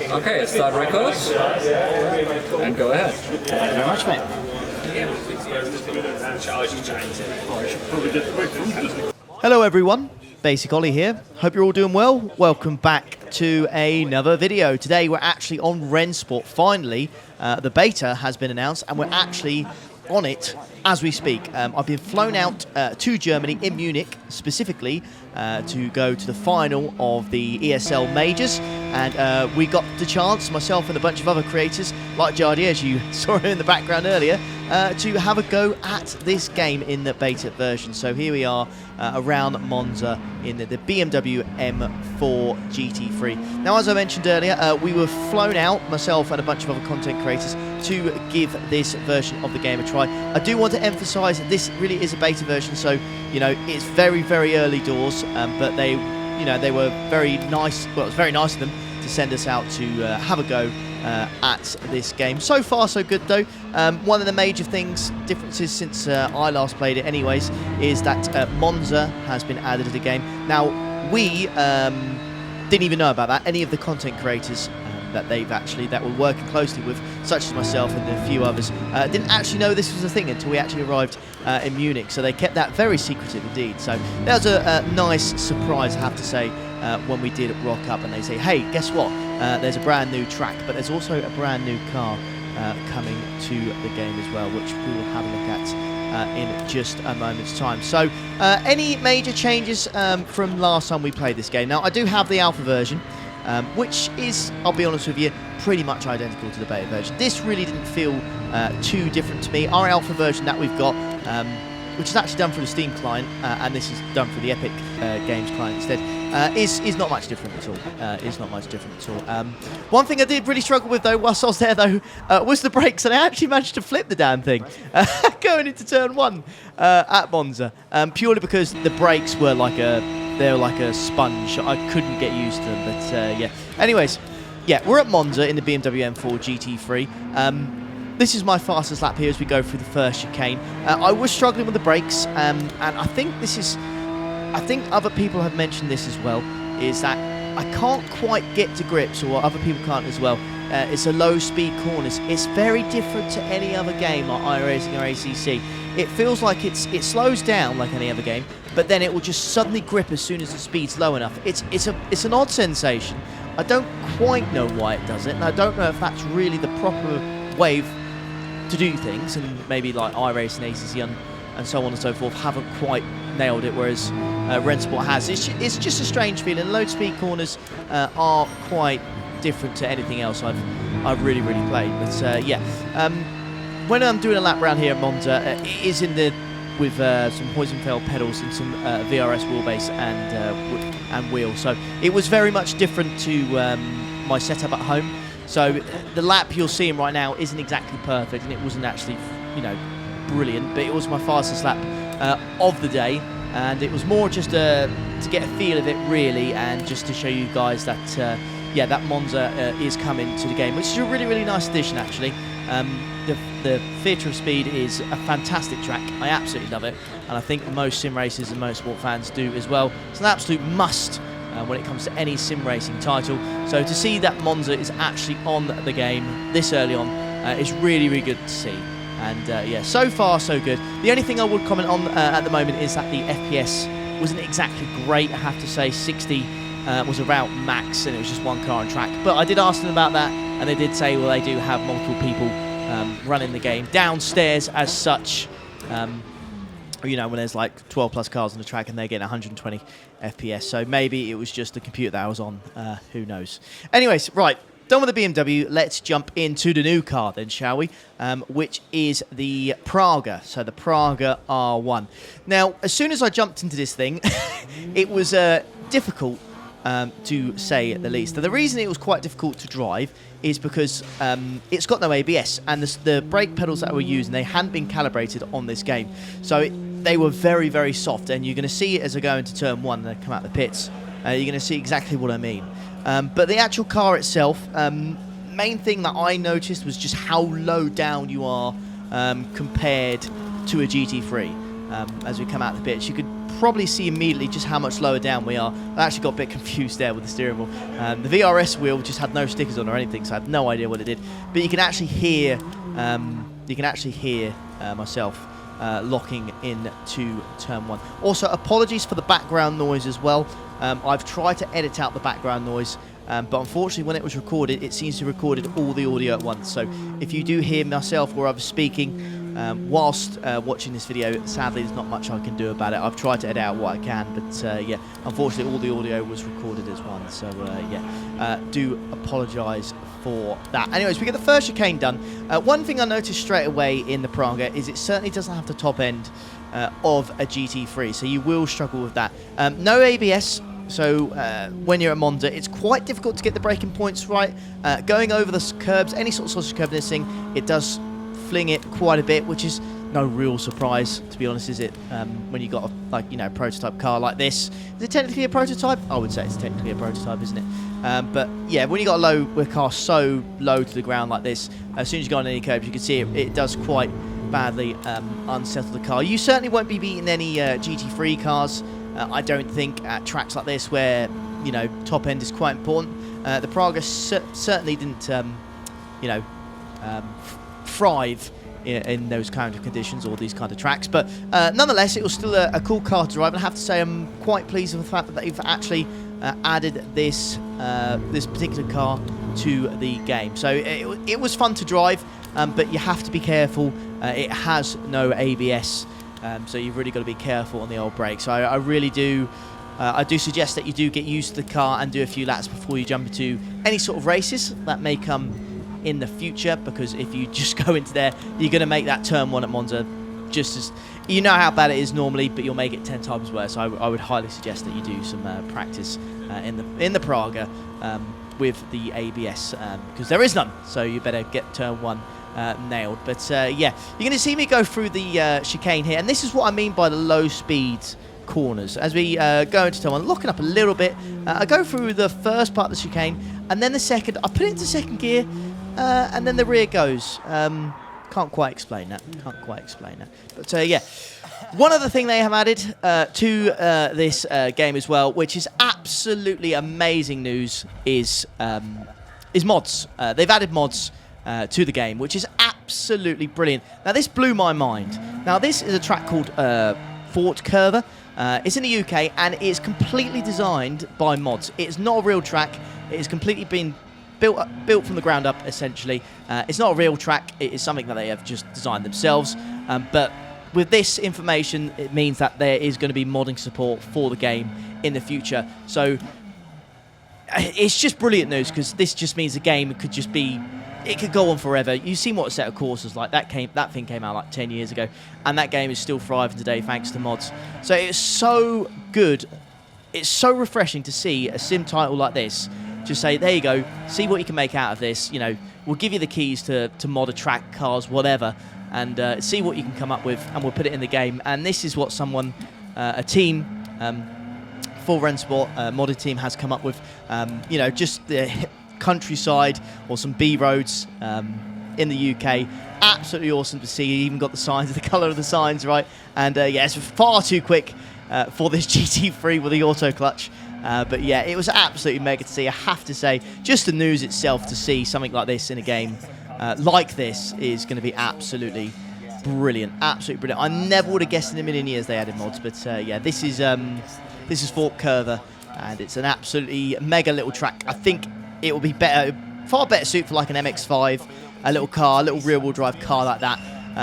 Okay, start records and go ahead. Thank you very much, mate. Hello everyone, Basic Ollie here. Hope you're all doing well. Welcome back to another video. Today we're actually on RENNSPORT. Finally, the beta has been announced and we're actually on it as we speak. I've been flown out to Germany, in Munich specifically, to go to the final of the ESL majors, and we got the chance, myself and a bunch of other creators like Jardy, as you saw him in the background earlier, to have a go at this game in the beta version. So here we are around Monza in the BMW M4 GT3. Now, as I mentioned earlier, we were flown out, myself and a bunch of other content creators, to give this version of the game a try. I do want to emphasise that this really is a beta version, so you know it's very, very early doors, but they were very nice. Well, it was very nice of them to send us out to have a go at this game. So far, so good though. One of the major differences since I last played it anyways, is that Monza has been added to the game. Now, we didn't even know about that. Any of the content creators that we're working closely with, such as myself and a few others, didn't actually know this was a thing until we actually arrived in Munich. So they kept that very secretive indeed. So that was a nice surprise, I have to say, when we did rock up and they say, hey, guess what? There's a brand new track, but there's also a brand new car coming to the game as well, which we will have a look at in just a moment's time. So any major changes from last time we played this game? Now, I do have the alpha version, which is, I'll be honest with you, pretty much identical to the beta version. This really didn't feel too different to me. Our alpha version that we've got, which is actually done through the Steam client, and this is done through the Epic Games client instead, is not much different at all. Is not much different at all. One thing I did really struggle with though, whilst I was there though, was the brakes, and I actually managed to flip the damn thing going into turn 1 at Monza, purely because the brakes were like a sponge. I couldn't get used to them, but yeah. Anyways, yeah, we're at Monza in the BMW M4 GT3. This is my fastest lap here as we go through the first chicane. I was struggling with the brakes, and I think other people have mentioned this as well, is that I can't quite get to grips, or other people can't as well. It's a low speed corners. It's very different to any other game like iRacing or ACC. It feels like it slows down like any other game, but then it will just suddenly grip as soon as the speed's low enough. It's an odd sensation. I don't quite know why it does it, and I don't know if that's really the proper way to do things, and maybe like iRacing, ACC, and so on and so forth haven't quite nailed it, whereas RENNSPORT has. It's just a strange feeling. Low speed corners are quite different to anything else I've really played. But yeah, when I'm doing a lap round here at Monza, it is with some Hoisenfeld pedals and some VRS wheelbase and wheels. So it was very much different to my setup at home. So the lap you're seeing right now isn't exactly perfect, and it wasn't actually, brilliant, but it was my fastest lap of the day, and it was more just to get a feel of it really, and just to show you guys that yeah, that Monza is coming to the game, which is a really nice addition actually. The Theatre of Speed is a fantastic track. I absolutely love it, and I think most sim racers and motorsport fans do as well. It's an absolute must when it comes to any sim racing title. So to see that Monza is actually on the game this early on is really good to see. And yeah, so far so good. The only thing I would comment on at the moment is that the FPS wasn't exactly great, I have to say. 60 was about max, and it was just one car on track. But I did ask them about that, and they did say, well, they do have multiple people running the game downstairs as such. When there's like 12 plus cars on the track and they're getting 120 FPS. So maybe it was just the computer that I was on. Who knows? Anyways, right. Done with the BMW, let's jump into the new car then, shall we? Which is the Praga, so the Praga R1. Now, as soon as I jumped into this thing, it was difficult to say at the least. Now, the reason it was quite difficult to drive is because it's got no ABS, and the brake pedals that we're using, they hadn't been calibrated on this game. So they were very soft, and you're going to see it as I go into turn 1 and I come out the pits. You're going to see exactly what I mean. But the actual car itself, main thing that I noticed was just how low down you are compared to a GT3. As we come out the pits, you could probably see immediately just how much lower down we are. I actually got a bit confused there with the steering wheel. The VRS wheel just had no stickers on or anything, so I had no idea what it did. But you can actually hear, myself locking into turn 1. Also, apologies for the background noise as well. I've tried to edit out the background noise, but unfortunately when it was recorded, it seems to have recorded all the audio at once. So if you do hear myself or others speaking whilst watching this video, sadly there's not much I can do about it. I've tried to edit out what I can, but yeah, unfortunately all the audio was recorded as one. So yeah, do apologise for that. Anyways, we get the first chicane done. One thing I noticed straight away in the Praga is it certainly doesn't have the top end of a GT3, so you will struggle with that. No ABS. So when you're at Monza, it's quite difficult to get the braking points right. Going over the curbs, any sort of sausage curb in this thing, it does fling it quite a bit, which is no real surprise, to be honest, is it? When you got a prototype car like this. Is it technically a prototype? I would say it's technically a prototype, isn't it? But yeah, when you got a car so low to the ground like this, as soon as you go on any curbs, you can see it does quite badly unsettle the car. You certainly won't be beating any GT3 cars. I don't think at tracks like this where, you know, top end is quite important. The Praga certainly didn't, thrive in those kind of conditions or these kind of tracks. But nonetheless, it was still a cool car to drive. And I have to say I'm quite pleased with the fact that they've actually added this particular car to the game. So it was fun to drive, but you have to be careful. It has no ABS. So you've really got to be careful on the old brakes. So I really do, I do suggest that you do get used to the car and do a few laps before you jump into any sort of races that may come in the future. Because if you just go into there, you're going to make that turn 1 at Monza just as, you know how bad it is normally, but you'll make it 10 times worse. So I would highly suggest that you do some practice in the Praga with the ABS, because there is none. So you better get turn 1 nailed. But yeah, you're going to see me go through the chicane here, and this is what I mean by the low speed corners. As we go into turn 1, locking up a little bit, I go through the first part of the chicane, and then the second, I put it into second gear, and then the rear goes. Can't quite explain that. But yeah, one other thing they have added to this game as well, which is absolutely amazing news, is mods. They've added mods to the game, which is absolutely brilliant. Now, this blew my mind. Now, this is a track called Fort Curver. It's in the UK, and it's completely designed by mods. It's not a real track. It has completely been built from the ground up, essentially. It's not a real track. It is something that they have just designed themselves. But with this information, it means that there is going to be modding support for the game in the future. So it's just brilliant news, because this just means the game could just be, it could go on forever. You've seen what a set of courses like that thing came out like 10 years ago, and that game is still thriving today thanks to mods. So it's so good. It's so refreshing to see a sim title like this just say, there you go, see what you can make out of this. You know, we'll give you the keys to mod a track, cars, whatever, and see what you can come up with, and we'll put it in the game. And this is what someone, a team for RENNSPORT, modded team, has come up with. You know, just the countryside or some B roads in the UK. Absolutely awesome to see. You even got the signs, the colour of the signs right. And yeah, it's far too quick for this GT3 with the auto clutch. But yeah, it was absolutely mega to see. I have to say, just the news itself, to see something like this in a game like this is going to be absolutely brilliant. Absolutely brilliant. I never would have guessed in a million years they added mods. But yeah, this is Fort Curver, and it's an absolutely mega little track. I think it will be better, far better suit for like an MX-5, a little car, a little rear-wheel drive car like that.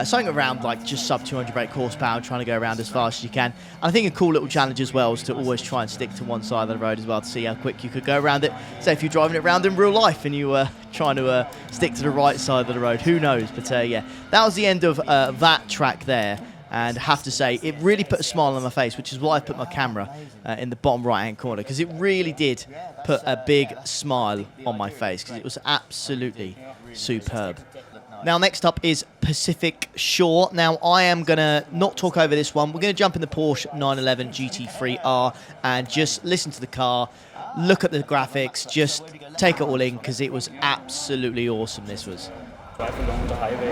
Something around like just sub 200 brake horsepower, trying to go around as fast as you can. And I think a cool little challenge as well is to always try and stick to one side of the road as well, to see how quick you could go around it. So if you're driving it around in real life and you were trying to stick to the right side of the road, who knows? But yeah, that was the end of that track there. And I have to say, it really put a smile on my face, which is why I put my camera in the bottom right-hand corner, because it really did put a big smile on my face, because it was absolutely superb. Now, next up is Pacific Shore. Now, I am going to not talk over this one. We're going to jump in the Porsche 911 GT3R and just listen to the car, look at the graphics, just take it all in, because it was absolutely awesome, this was. Drive along the highway.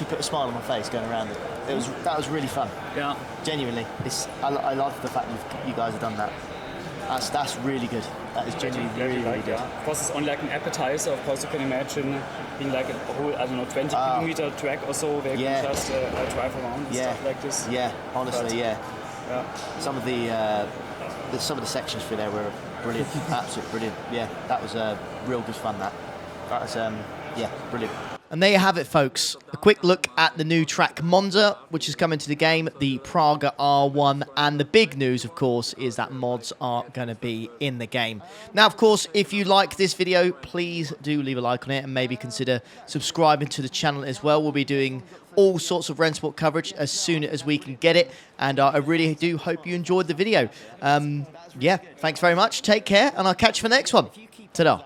actually put a smile on my face going around it. That was really fun. Yeah. Genuinely, I love the fact you guys have done that. That's really good. That is genuinely really good. Yeah. Of course, it's only like an appetizer. Of course, you can imagine being like a whole, I don't know, 20 kilometer track or so where you can just drive around and stuff like this. Yeah, honestly, but, yeah. Some of the sections through there were brilliant, absolutely brilliant. Yeah, that was real good fun. That was brilliant. And there you have it, folks. A quick look at the new track Monza, which is coming to the game, the Praga R1, and the big news, of course, is that mods are going to be in the game. Now, of course, if you like this video, please do leave a like on it and maybe consider subscribing to the channel as well. We'll be doing all sorts of RENNSPORT coverage as soon as we can get it, and I really do hope you enjoyed the video. Yeah, thanks very much. Take care, and I'll catch you for the next one. Ta-da.